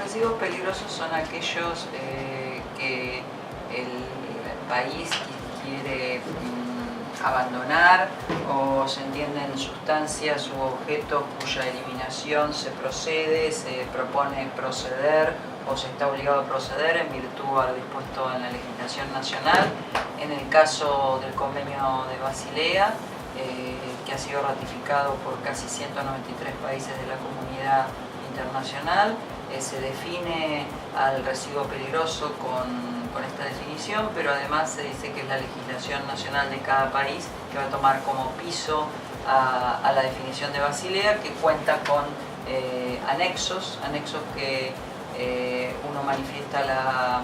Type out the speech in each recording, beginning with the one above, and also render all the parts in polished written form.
residuos peligrosos son aquellos que el país quiere abandonar, o se entienden sustancias u objetos cuya eliminación se procede, se propone proceder o se está obligado a proceder en virtud a lo dispuesto en la legislación nacional. En el caso del Convenio de Basilea, que ha sido ratificado por casi 193 países de la comunidad internacional, se define al residuo peligroso con esta definición, pero además se dice que es la legislación nacional de cada país que va a tomar como piso a la definición de Basilea, que cuenta con anexos que uno manifiesta la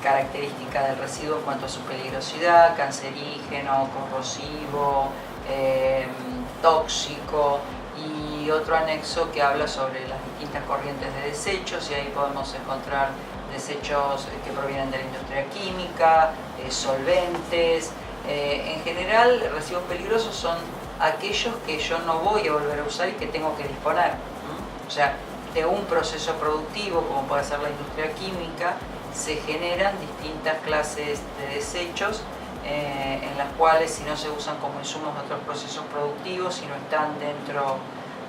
característica del residuo en cuanto a su peligrosidad, cancerígeno, corrosivo, tóxico, y otro anexo que habla sobre las distintas corrientes de desechos, y ahí podemos encontrar desechos que provienen de la industria química, solventes. En general, residuos peligrosos son aquellos que yo no voy a volver a usar y que tengo que disponer. O sea, de un proceso productivo, como puede ser la industria química, se generan distintas clases de desechos en las cuales, si no se usan como insumos de otros procesos productivos, si no están dentro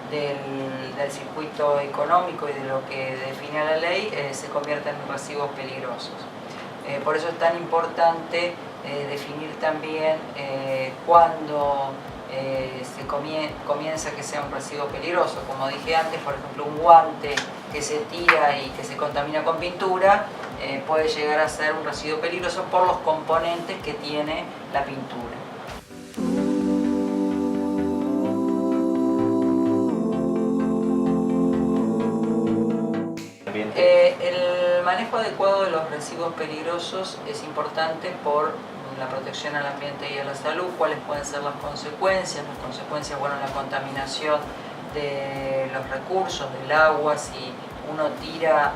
del circuito económico y de lo que define la ley, se convierten en residuos peligrosos. Por eso es tan importante definir también cuándo se comienza que sea un residuo peligroso. Como dije antes, por ejemplo, un guante que se tira y que se contamina con pintura puede llegar a ser un residuo peligroso por los componentes que tiene la pintura. El manejo adecuado de los residuos peligrosos es importante por la protección al ambiente y a la salud. ¿Cuáles pueden ser las consecuencias? Las consecuencias, bueno, la contaminación de los recursos, del agua. Si uno tira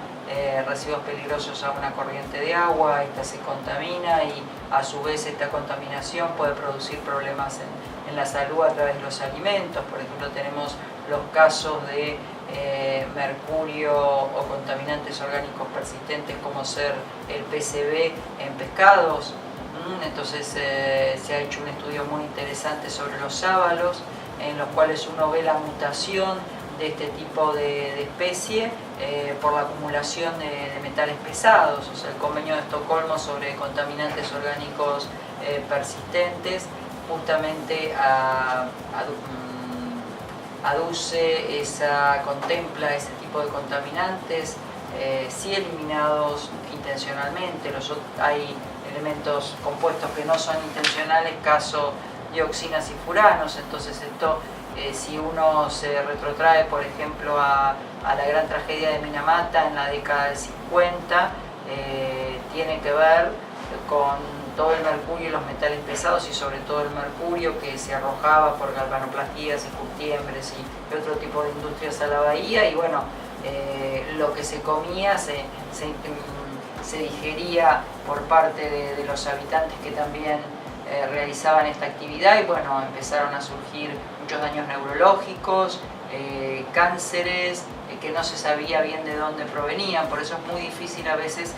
residuos peligrosos a una corriente de agua, esta se contamina y a su vez esta contaminación puede producir problemas en la salud a través de los alimentos. Por ejemplo, tenemos los casos de mercurio o contaminantes orgánicos persistentes como ser el PCB en pescados. Entonces se ha hecho un estudio muy interesante sobre los sábalos, en los cuales uno ve la mutación de este tipo de especie por la acumulación de metales pesados. O sea, el Convenio de Estocolmo sobre contaminantes orgánicos persistentes justamente contempla ese tipo de contaminantes, sí eliminados intencionalmente. Hay elementos compuestos que no son intencionales, caso dioxinas y furanos. Entonces esto, si uno se retrotrae, por ejemplo, a la gran tragedia de Minamata en la década del 50, tiene que ver con todo el mercurio y los metales pesados, y sobre todo el mercurio que se arrojaba por galvanoplastías y curtiembres y otro tipo de industrias a la bahía, y bueno, lo que se comía se digería por parte de los habitantes que también realizaban esta actividad, y bueno, empezaron a surgir muchos daños neurológicos, cánceres que no se sabía bien de dónde provenían. Por eso es muy difícil a veces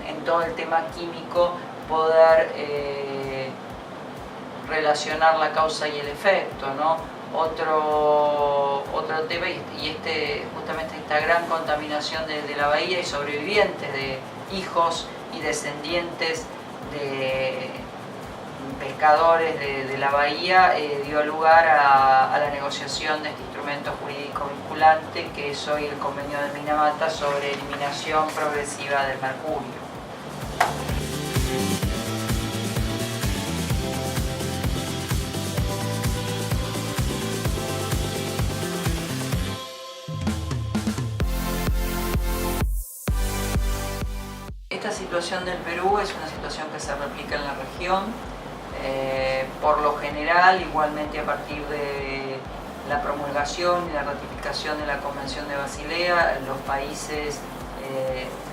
en todo el tema químico poder relacionar la causa y el efecto, ¿no? Otro tema, y justamente esta gran contaminación de la bahía y sobrevivientes de hijos y descendientes de pescadores de la bahía, dio lugar a la negociación de este instrumento jurídico vinculante que es hoy el Convenio de Minamata sobre eliminación progresiva del mercurio. Esta situación del Perú es una situación que se replica en la región. Por lo general, igualmente a partir de la promulgación y la ratificación de la Convención de Basilea, los países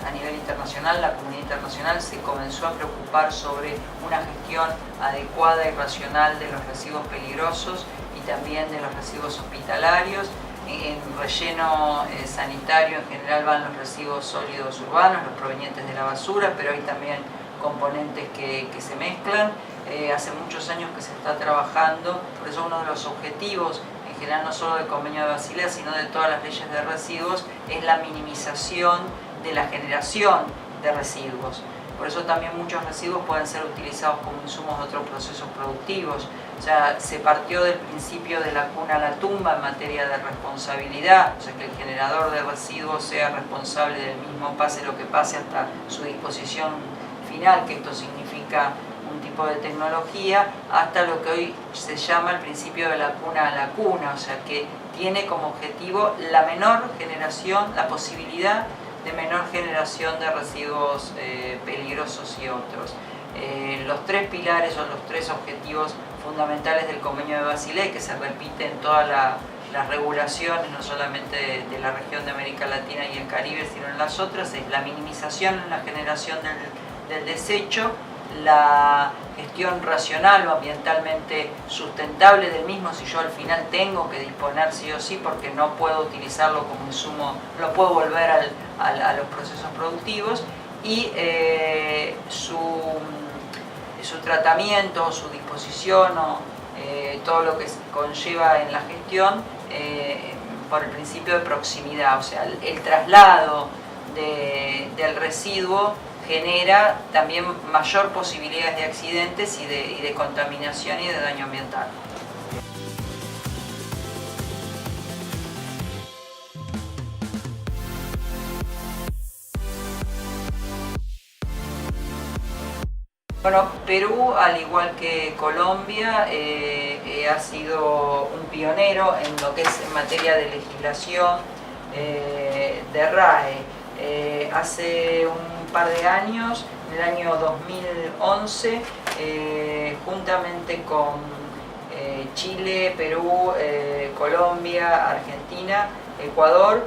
a nivel internacional, la comunidad internacional se comenzó a preocupar sobre una gestión adecuada y racional de los residuos peligrosos y también de los residuos hospitalarios. En relleno sanitario en general van los residuos sólidos urbanos, los provenientes de la basura, pero hay también componentes que se mezclan. Hace muchos años que se está trabajando, por eso uno de los objetivos, en general no solo del Convenio de Basilea, sino de todas las leyes de residuos, es la minimización de la generación de residuos. Por eso también muchos residuos pueden ser utilizados como insumos de otros procesos productivos. O sea, se partió del principio de la cuna a la tumba en materia de responsabilidad, o sea, que el generador de residuos sea responsable del mismo, pase lo que pase, hasta su disposición final, que esto significa un tipo de tecnología, hasta lo que hoy se llama el principio de la cuna a la cuna, o sea, que tiene como objetivo la menor generación, la posibilidad de menor generación de residuos peligrosos y otros. Los tres pilares son los tres objetivos fundamentales del Convenio de Basilea, que se repiten en todas las regulaciones, no solamente de la región de América Latina y el Caribe, sino en las otras, es la minimización en la generación del desecho, la gestión racional o ambientalmente sustentable del mismo, si yo al final tengo que disponer sí o sí porque no puedo utilizarlo como insumo, lo puedo volver a los procesos productivos, y su tratamiento, su disposición o todo lo que conlleva en la gestión por el principio de proximidad, o sea, el traslado del residuo genera también mayor posibilidades de accidentes y de contaminación y de daño ambiental. Bueno, Perú, al igual que Colombia, ha sido un pionero en lo que es en materia de legislación de RAE. Hace un par de años, en el año 2011, juntamente con Chile, Perú, Colombia, Argentina, Ecuador,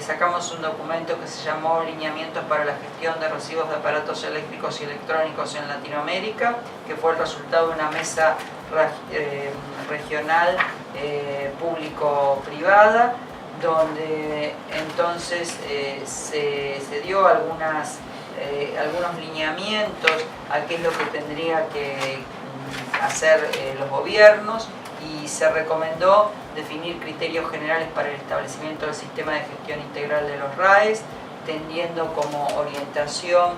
sacamos un documento que se llamó Lineamientos para la gestión de residuos de aparatos eléctricos y electrónicos en Latinoamérica, que fue el resultado de una mesa regional público-privada, donde entonces se dio algunos lineamientos a qué es lo que tendría que hacer los gobiernos, y se recomendó definir criterios generales para el establecimiento del sistema de gestión integral de los RAEs, tendiendo como orientación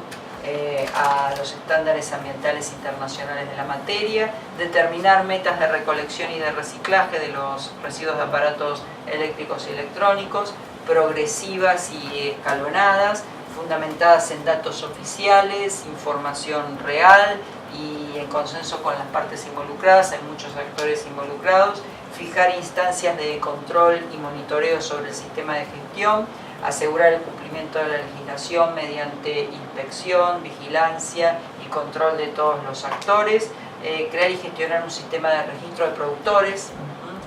a los estándares ambientales internacionales de la materia, determinar metas de recolección y de reciclaje de los residuos de aparatos eléctricos y electrónicos, progresivas y escalonadas, fundamentadas en datos oficiales, información real y en consenso con las partes involucradas. Hay muchos actores involucrados. Fijar instancias de control y monitoreo sobre el sistema de gestión, asegurar el cumplimiento de la legislación mediante inspección, vigilancia y control de todos los actores, crear y gestionar un sistema de registro de productores,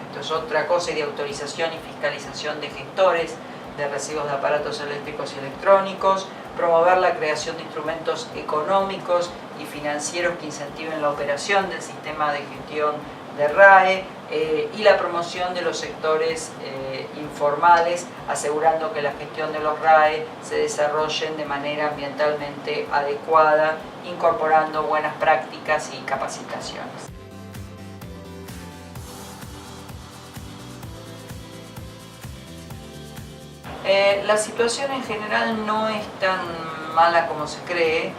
esto es otra cosa, y de autorización y fiscalización de gestores de residuos de aparatos eléctricos y electrónicos, promover la creación de instrumentos económicos y financieros que incentiven la operación del sistema de gestión de RAE, y la promoción de los sectores informales, asegurando que la gestión de los RAE se desarrollen de manera ambientalmente adecuada, incorporando buenas prácticas y capacitaciones. La situación en general no es tan mala como se cree,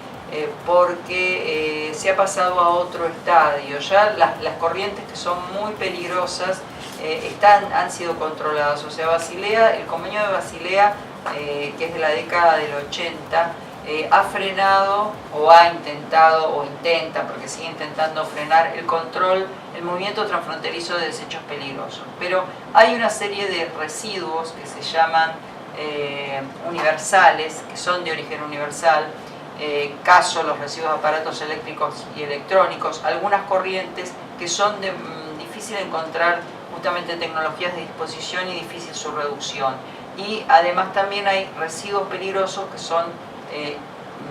porque se ha pasado a otro estadio. Ya las corrientes que son muy peligrosas han sido controladas. O sea, Basilea, el Convenio de Basilea, que es de la década del 80, ha frenado o ha intentado, o intenta, porque sigue intentando frenar el control, el movimiento transfronterizo de desechos peligrosos. Pero hay una serie de residuos que se llaman universales, que son de origen universal, caso los residuos de aparatos eléctricos y electrónicos, algunas corrientes que son difícil encontrar justamente tecnologías de disposición y difícil su reducción. Y además también hay residuos peligrosos que son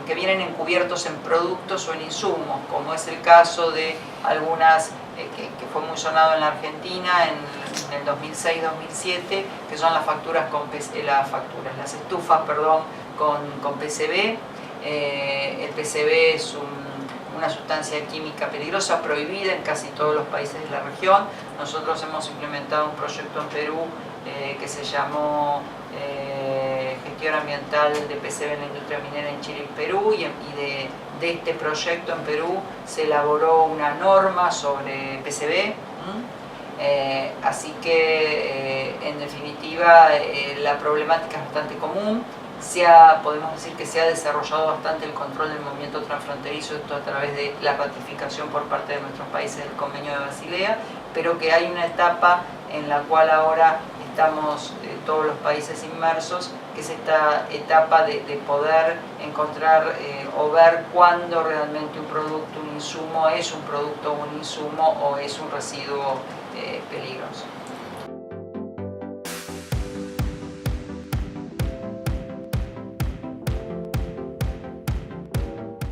que vienen encubiertos en productos o en insumos, como es el caso de algunas que fue muy sonado en la Argentina en el 2006-2007, que son las las estufas, perdón, con PCB. El PCB es una sustancia química peligrosa, prohibida en casi todos los países de la región. Nosotros hemos implementado un proyecto en Perú que se llamó Gestión Ambiental de PCB en la Industria Minera en Chile y Perú, y de este proyecto en Perú se elaboró una norma sobre PCB. Así que en definitiva la problemática es bastante común. Podemos decir que se ha desarrollado bastante el control del movimiento transfronterizo, esto a través de la ratificación por parte de nuestros países del Convenio de Basilea, pero que hay una etapa en la cual ahora estamos todos los países inmersos, que es esta etapa de poder encontrar o ver cuándo realmente un producto, un insumo, es un producto o un insumo o es un residuo peligroso.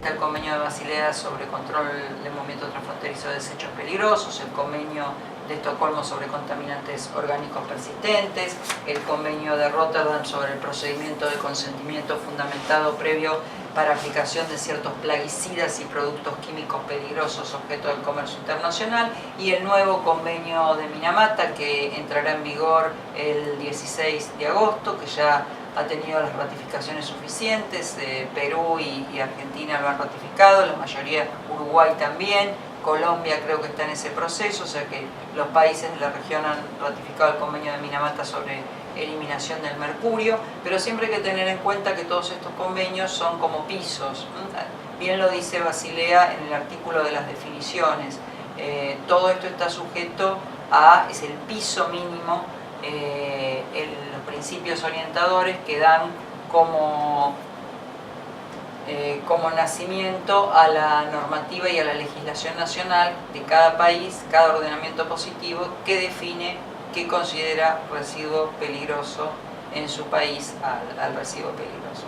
El Convenio de Basilea sobre control del movimiento transfronterizo de desechos peligrosos, el Convenio de Estocolmo sobre contaminantes orgánicos persistentes, el Convenio de Rotterdam sobre el procedimiento de consentimiento fundamentado previo para aplicación de ciertos plaguicidas y productos químicos peligrosos objeto del comercio internacional, y el nuevo Convenio de Minamata, que entrará en vigor el 16 de agosto, que ya ha tenido las ratificaciones suficientes. Perú y Argentina lo han ratificado, la mayoría, Uruguay también, Colombia creo que está en ese proceso, o sea que los países de la región han ratificado el Convenio de Minamata sobre eliminación del mercurio, pero siempre hay que tener en cuenta que todos estos convenios son como pisos. Bien lo dice Basilea en el artículo de las definiciones. Todo esto está sujeto es el piso mínimo, los principios orientadores que dan como nacimiento a la normativa y a la legislación nacional de cada país, cada ordenamiento positivo que define qué considera residuo peligroso en su país al residuo peligroso.